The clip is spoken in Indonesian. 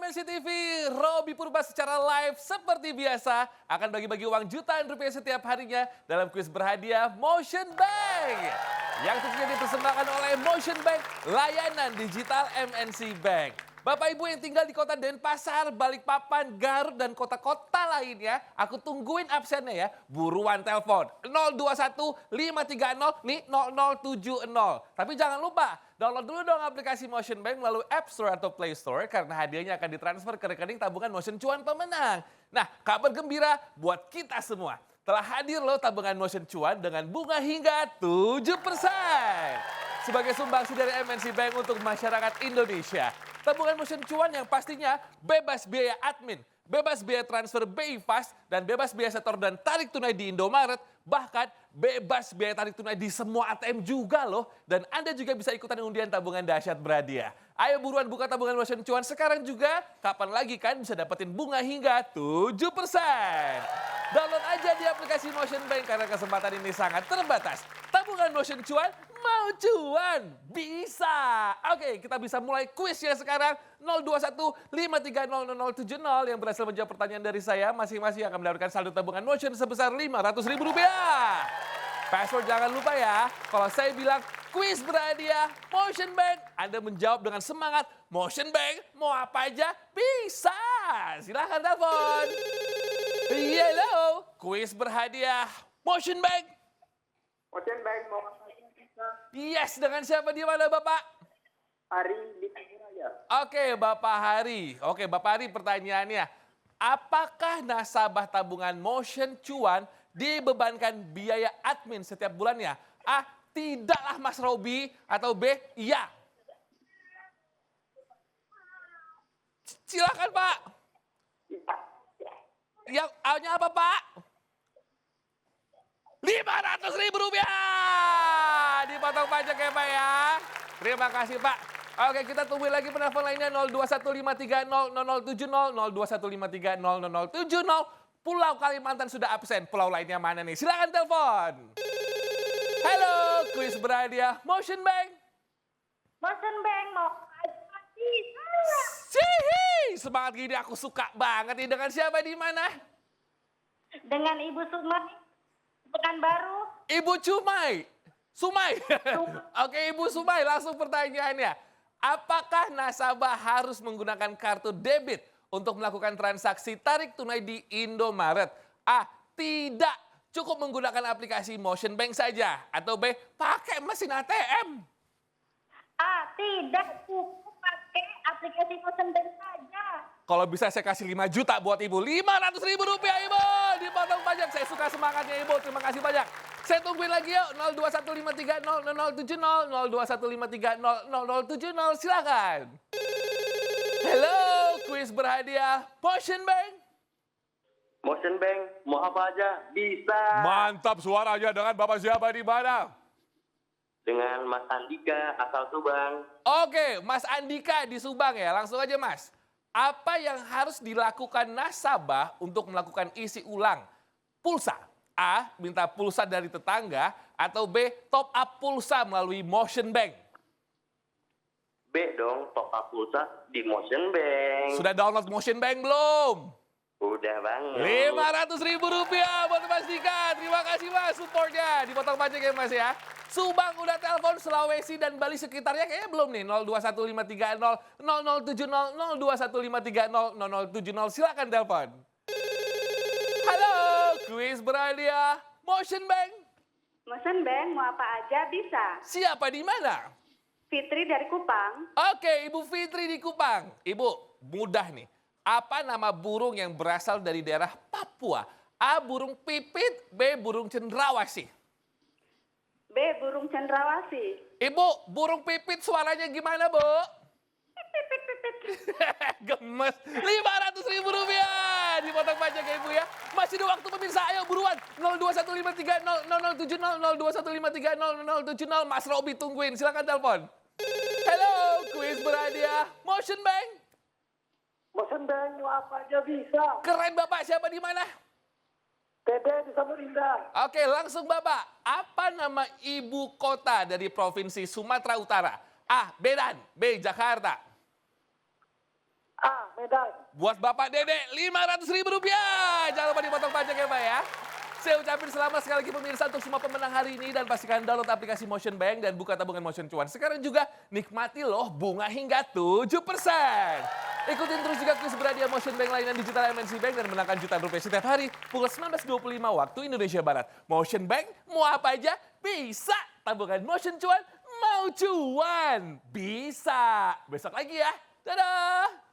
MNC TV, Robby Purba secara live seperti biasa akan bagi-bagi uang jutaan rupiah setiap harinya dalam kuis berhadiah Motion Bank. Yang tentunya dipersembahkan oleh Motion Bank, layanan digital MNC Bank. Bapak Ibu yang tinggal di kota Denpasar, Balikpapan, Garut, dan kota-kota lainnya, aku tungguin absennya ya. Buruan telepon 021 530 nih 0070. Tapi jangan lupa, download dulu dong aplikasi Motion Bank melalui App Store atau Play Store karena hadiahnya akan ditransfer ke rekening tabungan Motion Cuan pemenang. Nah, kabar gembira buat kita semua. Telah hadir loh tabungan Motion Cuan dengan bunga hingga 7%. Sebagai sumbangsi dari MNC Bank untuk masyarakat Indonesia. Tabungan Motion Cuan yang pastinya bebas biaya admin, bebas biaya transfer BI Fast, dan bebas biaya setor dan tarik tunai di Indomaret, bahkan bebas biaya tarik tunai di semua ATM juga loh. Dan Anda juga bisa ikutan undian tabungan dahsyat berhadiah. Ayo buruan buka tabungan Motion Cuan sekarang juga, kapan lagi kan bisa dapetin bunga hingga 7%. Download aja di aplikasi Motion Bank karena kesempatan ini sangat terbatas. Tabungan Motion Cuan, mau cuan, bisa. Oke, kita bisa mulai kuisnya sekarang. 021 530 0070 yang berhasil menjawab pertanyaan dari saya. Masing-masing akan mendapatkan saldo tabungan Motion sebesar Rp500.000. Password jangan lupa ya. Kalau saya bilang kuis berhadiah Motion Bank, Anda menjawab dengan semangat. Motion Bank, mau apa aja bisa. Silahkan telepon. Hello, kuis berhadiah Motion Bank. Motion Bank mau apa aja bisa. Yes, dengan siapa di mana Bapak? Hari di Tangerang. Oke, Bapak Hari. Oke, Bapak Hari pertanyaannya. Apakah nasabah tabungan Motion Cuan dibebankan biaya admin setiap bulannya? A, tidaklah Mas Robby. Atau B, iya. Silakan Pak. Yang A-nya apa Pak? Rp500.000. Dipotong pajak ya Pak ya. Terima kasih Pak. Oke, kita tunggu lagi penelpon lainnya 021530070, 021530070. Pulau Kalimantan sudah absen. Pulau lainnya mana nih? Silakan telepon. Halo, kuis berhadiah Motion Bank. Motion Bank mau aja bisa. Sihi, semangat gini aku suka banget nih. Dengan siapa di mana? Dengan Ibu Sumai, Pekanbaru. Ibu Sumai. Oke, Ibu Sumai, langsung pertanyaannya. Apakah nasabah harus menggunakan kartu debit untuk melakukan transaksi tarik tunai di Indomaret? A, tidak. Cukup menggunakan aplikasi Motion Bank saja. Atau B, pakai mesin ATM. A, tidak cukup pakai aplikasi Motion Bank saja. Kalau bisa saya kasih 5 juta buat Ibu. Rp500.000 Ibu. Dipotong pajak. Saya suka semangatnya Ibu. Terima kasih banyak. Saya tungguin lagi yuk. 021530070. 021530070. Silakan. Halo, kuis berhadiah Motion Bank. Motion Bank mau apa aja bisa. Mantap suaranya. Dengan Bapak siapa di mana? Dengan Mas Andika asal Subang. Oke, Mas Andika di Subang ya. Langsung aja Mas. Apa yang harus dilakukan nasabah untuk melakukan isi ulang pulsa? A, minta pulsa dari tetangga, atau B, top up pulsa melalui Motion Bank? B dong, top up pulsa di Motion Bank. Sudah download Motion Bank belum? Udah banget. Rp500.000 buat Mas Dika. Terima kasih Mas supportnya. Dipotong pajak ya Mas ya. Subang udah telepon, Sulawesi dan Bali sekitarnya kayaknya belum nih. 02153000070, 02153000070. Silakan telepon. Halo, kuis berhadiah Motion Bank. Motion Bank mau apa aja bisa. Siapa di mana? Fitri dari Kupang. Oke, Ibu Fitri di Kupang. Ibu, mudah nih. Apa nama burung yang berasal dari daerah Papua? A, burung pipit, B, burung cendrawasih. B, burung cendrawasih. Ibu, burung pipit suaranya gimana, Bu? Gemes. Rp500.000. Dipotong pajak ya, Ibu ya. Masih ada waktu pemirsa, ayo buruan. 02153000070, 02153000070. Mas Robby tungguin, silakan telepon. Halo, kuis berhadiah Motion Bank. Motion Bank mau apa aja bisa. Keren Bapak, siapa di mana? Dede di Samarinda. Oke, langsung Bapak. Apa nama ibu kota dari Provinsi Sumatera Utara? A, Medan. B, Jakarta. A, Medan. Buat Bapak Dede, Rp500.000. Jangan lupa dipotong pajak ya Pak ya. Saya ucapin selamat sekali lagi pemirsa untuk semua pemenang hari ini. Dan pastikan download aplikasi Motion Bank dan buka tabungan Motion Cuan. Sekarang juga nikmati loh bunga hingga 7%. Ikutin terus juga kuis berhadiah Motion Bank layanan digital MNC Bank dan menangkan jutaan rupiah setiap hari pukul 19.25 waktu Indonesia Barat. Motion Bank, mau apa aja bisa. Tabungan Motion Cuan, mau cuan. Bisa. Besok lagi ya. Dadah.